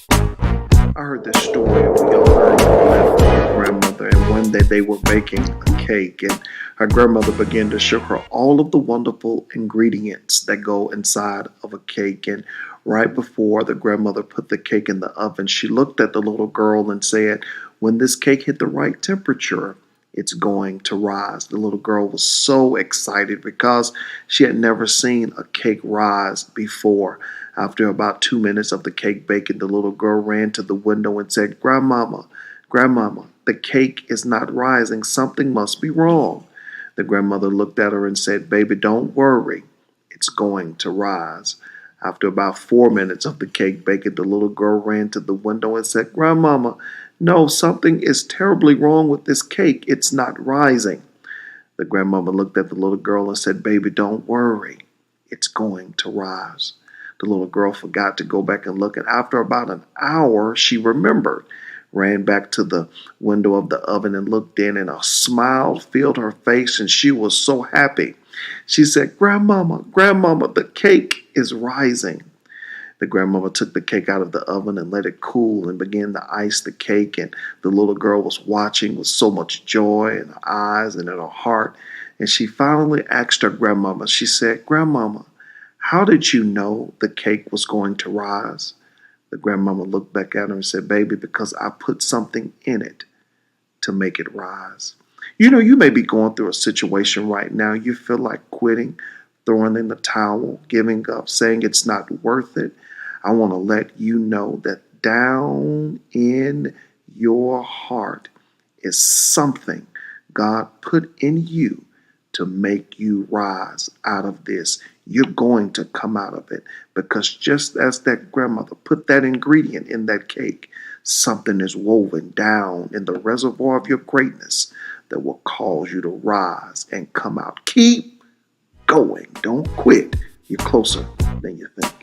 I heard this story of a young girl who lived with her grandmother, and one day they were baking a cake, and her grandmother began to show her all of the wonderful ingredients that go inside of a cake. And right before the grandmother put the cake in the oven, she looked at the little girl and said, "When this cake hit the right temperature, it's going to rise." The little girl was so excited because she had never seen a cake rise before. After about 2 minutes of the cake baking, the little girl ran to the window and said, "Grandmama, Grandmama, the cake is not rising. Something must be wrong." The grandmother looked at her and said, "Baby, don't worry. It's going to rise." After about 4 minutes of the cake baking, the little girl ran to the window and said, "Grandmama, no, something is terribly wrong with this cake. It's not rising." The grandmother looked at the little girl and said, "Baby, don't worry. It's going to rise." The little girl forgot to go back and look, and after about an hour, she remembered, ran back to the window of the oven and looked in, and a smile filled her face, and she was so happy. She said, "Grandmama, Grandmama, the cake is rising." The grandmother took the cake out of the oven and let it cool and began to ice the cake. And the little girl was watching with so much joy in her eyes and in her heart. And she finally asked her grandmama, she said, "Grandmama, how did you know the cake was going to rise?" The grandmama looked back at her and said, "Baby, because I put something in it to make it rise." You may be going through a situation right now. You feel like quitting, throwing in the towel, giving up, saying it's not worth it. I want to let you know that down in your heart is something God put in you to make you rise out of this. You're going to come out of it because just as that grandmother put that ingredient in that cake, something is woven down in the reservoir of your greatness that will cause you to rise and come out. Keep going. Don't quit. You're closer than you think.